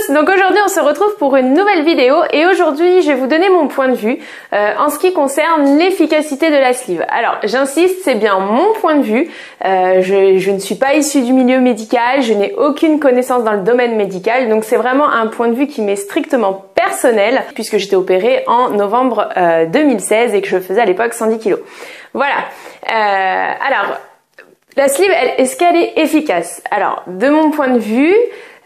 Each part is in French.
tous, donc aujourd'hui on se retrouve pour une nouvelle vidéo et aujourd'hui je vais vous donner mon point de vue en ce qui concerne l'efficacité de la sleeve. Alors j'insiste, c'est bien mon point de vue, je ne suis pas issue du milieu médical, je n'ai aucune connaissance dans le domaine médical, donc c'est vraiment un point de vue qui m'est strictement personnel puisque j'étais opérée en novembre 2016 et que je faisais à l'époque 110 kg. Voilà, alors la sleeve, est-ce qu'elle est efficace? Alors de mon point de vue,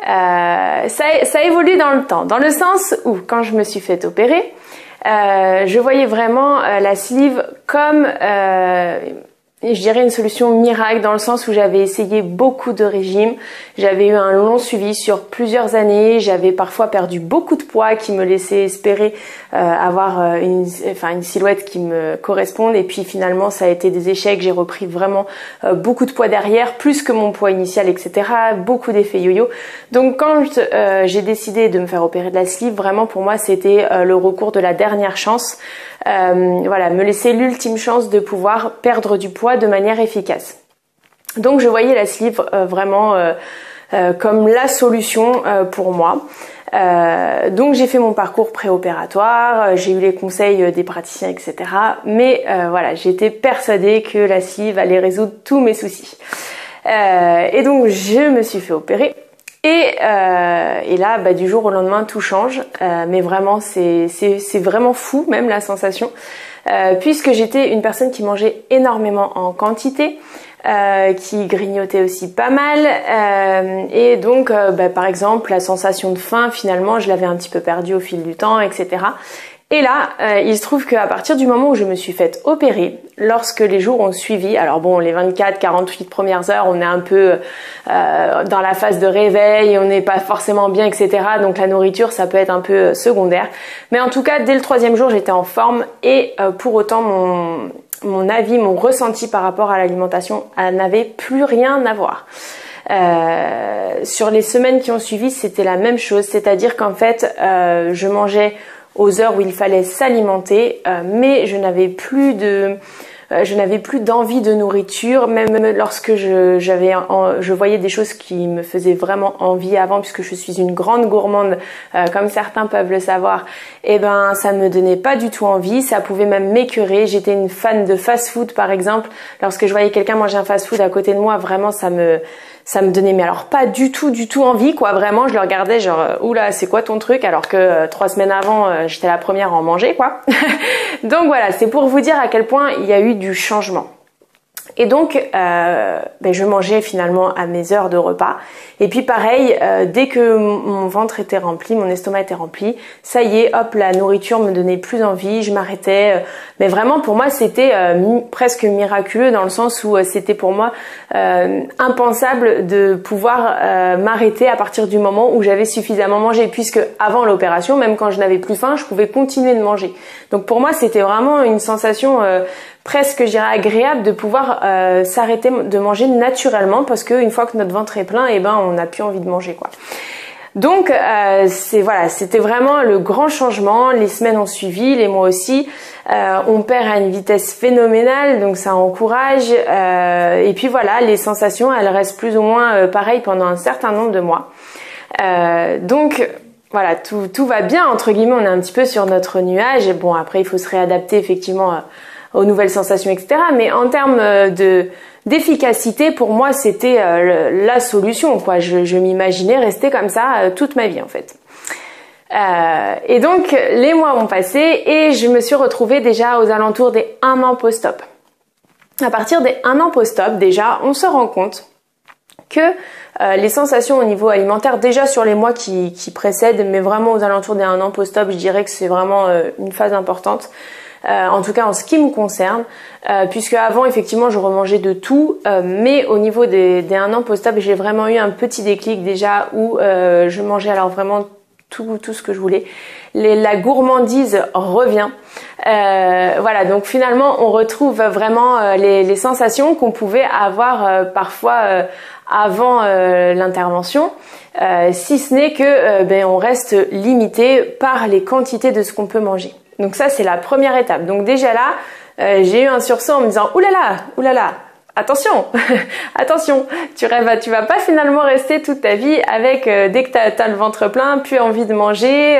ça évolue dans le temps, dans le sens où quand je me suis fait opérer, je voyais vraiment la sleeve comme je dirais une solution miracle, dans le sens où j'avais essayé beaucoup de régimes, j'avais eu un long suivi sur plusieurs années, j'avais parfois perdu beaucoup de poids qui me laissait espérer avoir une silhouette qui me corresponde, et puis finalement ça a été des échecs, j'ai repris vraiment beaucoup de poids derrière, plus que mon poids initial, etc. Beaucoup d'effets yo-yo. Donc quand j'ai décidé de me faire opérer de la sleeve, vraiment pour moi c'était le recours de la dernière chance. Voilà, me laisser l'ultime chance de pouvoir perdre du poids de manière efficace. Donc je voyais la sleeve vraiment comme la solution pour moi. Donc j'ai fait mon parcours préopératoire, j'ai eu les conseils des praticiens, etc. Mais voilà, j'étais persuadée que la sleeve allait résoudre tous mes soucis. Et donc je me suis fait opérer. Et là, du jour au lendemain, tout change. Mais vraiment, c'est vraiment fou, même la sensation, puisque j'étais une personne qui mangeait énormément en quantité, qui grignotait aussi pas mal, et donc, par exemple, la sensation de faim, finalement, je l'avais un petit peu perdue au fil du temps, etc. Et là, il se trouve qu'à partir du moment où je me suis faite opérer, lorsque les jours ont suivi, alors bon, les 24-48 premières heures, on est un peu dans la phase de réveil, on n'est pas forcément bien, etc. Donc la nourriture, ça peut être un peu secondaire. Mais en tout cas, dès le 3e jour, j'étais en forme et pour autant, mon avis, mon ressenti par rapport à l'alimentation n'avait plus rien à voir. Sur les semaines qui ont suivi, c'était la même chose, c'est-à-dire qu'en fait, je mangeais aux heures où il fallait s'alimenter, mais je n'avais plus d'envie de nourriture, même lorsque je voyais des choses qui me faisaient vraiment envie avant, puisque je suis une grande gourmande, comme certains peuvent le savoir, et ça ne me donnait pas du tout envie, ça pouvait même m'écœurer. J'étais une fan de fast-food par exemple, lorsque je voyais quelqu'un manger un fast-food à côté de moi, vraiment ça me donnait, mais alors pas du tout envie, quoi. Vraiment, je le regardais genre, oula, c'est quoi ton truc? Alors que 3 semaines avant, j'étais la première à en manger, quoi. Donc voilà, c'est pour vous dire à quel point il y a eu du changement. Et donc, je mangeais finalement à mes heures de repas. Et puis pareil, dès que mon ventre était rempli, mon estomac était rempli, ça y est, hop, la nourriture me donnait plus envie, je m'arrêtais. Mais vraiment, pour moi, c'était presque miraculeux, dans le sens où c'était pour moi impensable de pouvoir m'arrêter à partir du moment où j'avais suffisamment mangé, puisque avant l'opération, même quand je n'avais plus faim, je pouvais continuer de manger. Donc pour moi, c'était vraiment une sensation presque, je dirais, agréable de pouvoir s'arrêter de manger naturellement, parce qu'une fois que notre ventre est plein, on n'a plus envie de manger, quoi. Donc c'était vraiment le grand changement. Les semaines ont suivi, les mois aussi. On perd à une vitesse phénoménale, donc ça encourage. Et puis voilà, les sensations, elles restent plus ou moins pareilles pendant un certain nombre de mois. Donc voilà, tout va bien, entre guillemets, on est un petit peu sur notre nuage. Et bon, après il faut se réadapter effectivement aux nouvelles sensations, etc. Mais en termes d'efficacité, pour moi, c'était la solution, quoi. Je m'imaginais rester comme ça toute ma vie, en fait. Et donc, les mois ont passé et je me suis retrouvée déjà aux alentours des 1 an post-op. À partir des 1 an post-op, déjà, on se rend compte que les sensations au niveau alimentaire, déjà sur les mois qui précèdent, mais vraiment aux alentours des 1 an post-op, je dirais que c'est vraiment une phase importante. En tout cas en ce qui me concerne, puisque avant effectivement je remangeais de tout, mais au niveau des 1 an post-op, j'ai vraiment eu un petit déclic déjà où je mangeais alors vraiment tout ce que je voulais. La gourmandise revient. Voilà, donc finalement on retrouve vraiment les sensations qu'on pouvait avoir parfois avant l'intervention, si ce n'est que on reste limité par les quantités de ce qu'on peut manger. Donc ça, c'est la première étape. Donc déjà là, j'ai eu un sursaut en me disant oulala, attention, attention, tu vas pas finalement rester toute ta vie avec dès que t'as le ventre plein, plus envie de manger,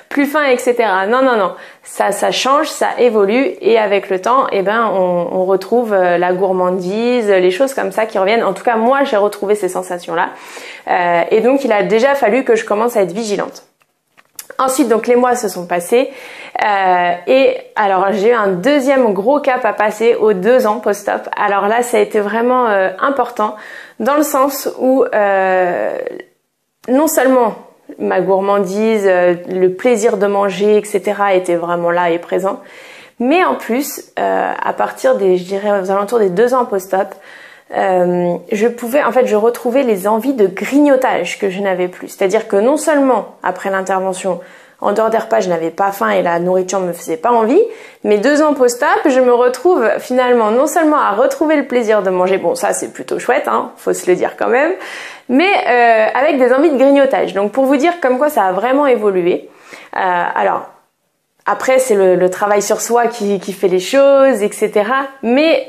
plus faim, etc. Non, non, non, ça change, ça évolue et avec le temps, eh ben on retrouve la gourmandise, les choses comme ça qui reviennent. En tout cas, moi j'ai retrouvé ces sensations-là et donc il a déjà fallu que je commence à être vigilante. Ensuite, donc les mois se sont passés et alors j'ai eu un deuxième gros cap à passer aux 2 ans post-op. Alors là, ça a été vraiment important dans le sens où non seulement ma gourmandise, le plaisir de manger, etc. était vraiment là et présent, mais en plus, à partir des, je dirais aux alentours des 2 ans post-op, je retrouvais les envies de grignotage que je n'avais plus. C'est-à-dire que non seulement après l'intervention, en dehors des repas, je n'avais pas faim et la nourriture me faisait pas envie, mais 2 ans post-op, je me retrouve finalement non seulement à retrouver le plaisir de manger, bon ça c'est plutôt chouette, hein, faut se le dire quand même, mais avec des envies de grignotage. Donc pour vous dire comme quoi ça a vraiment évolué. Alors après, c'est le travail sur soi qui fait les choses, etc. Mais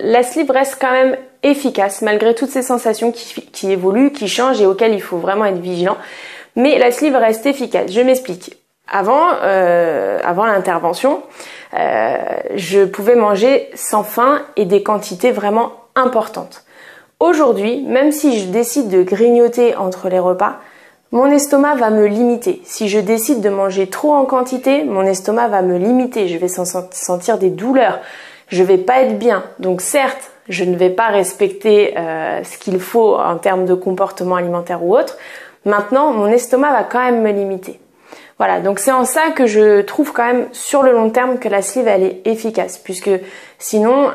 la sleeve reste quand même efficace malgré toutes ces sensations qui évoluent, qui changent et auxquelles il faut vraiment être vigilant. Mais la sleeve reste efficace. Je m'explique. Avant l'intervention, je pouvais manger sans faim et des quantités vraiment importantes. Aujourd'hui, même si je décide de grignoter entre les repas, mon estomac va me limiter. Si je décide de manger trop en quantité, mon estomac va me limiter. Je vais sentir des douleurs. Je vais pas être bien. Donc certes, je ne vais pas respecter ce qu'il faut en termes de comportement alimentaire ou autre. Maintenant, mon estomac va quand même me limiter. Voilà, donc c'est en ça que je trouve quand même sur le long terme que la sleeve elle est efficace, puisque sinon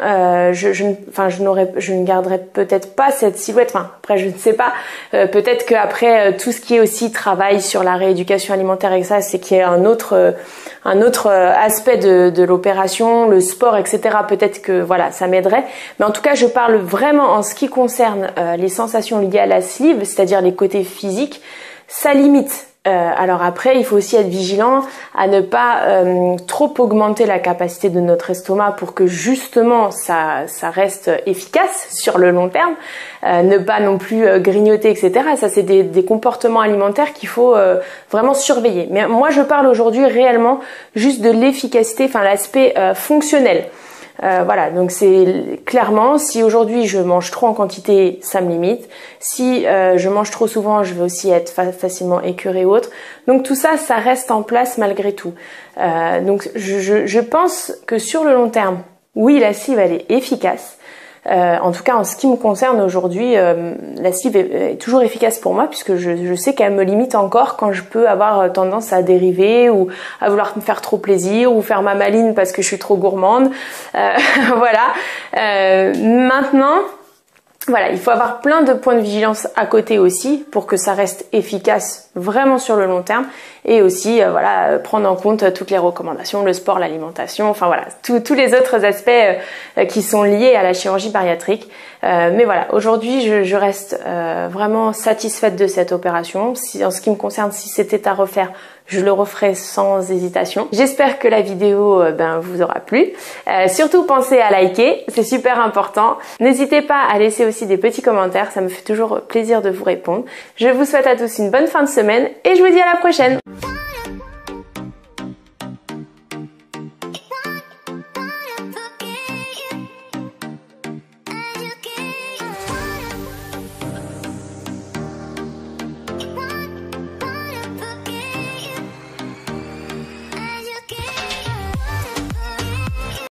je ne garderais peut-être pas cette silhouette. Enfin après je ne sais pas, peut-être qu'après tout ce qui est aussi travail sur la rééducation alimentaire et ça, c'est qu'il y a un autre aspect de l'opération, le sport, etc. Peut-être que voilà ça m'aiderait, mais en tout cas je parle vraiment en ce qui concerne les sensations liées à la sleeve, c'est-à-dire les côtés physiques, ça limite. Alors après, il faut aussi être vigilant à ne pas trop augmenter la capacité de notre estomac pour que justement ça reste efficace sur le long terme. Ne pas non plus grignoter, etc. Ça, c'est des comportements alimentaires qu'il faut vraiment surveiller. Mais moi, je parle aujourd'hui réellement juste de l'efficacité, enfin l'aspect fonctionnel. Voilà, donc c'est clairement, si aujourd'hui je mange trop en quantité, ça me limite. Si je mange trop souvent, je vais aussi être facilement écœurée ou autre. Donc tout ça, ça reste en place malgré tout. Donc je pense que sur le long terme, oui, la sleeve, elle est efficace. En tout cas, en ce qui me concerne aujourd'hui, la sleeve est toujours efficace pour moi puisque je sais qu'elle me limite encore quand je peux avoir tendance à dériver ou à vouloir me faire trop plaisir ou faire ma maline parce que je suis trop gourmande. Voilà. Maintenant, voilà, il faut avoir plein de points de vigilance à côté aussi pour que ça reste efficace vraiment sur le long terme et aussi voilà, prendre en compte toutes les recommandations, le sport, l'alimentation, enfin voilà, tous les autres aspects qui sont liés à la chirurgie bariatrique. Mais voilà, aujourd'hui je reste vraiment satisfaite de cette opération. En ce qui me concerne, si c'était à refaire, je le referai sans hésitation. J'espère que la vidéo vous aura plu. Surtout pensez à liker, c'est super important. N'hésitez pas à laisser aussi des petits commentaires, ça me fait toujours plaisir de vous répondre. Je vous souhaite à tous une bonne fin de semaine et je vous dis à la prochaine.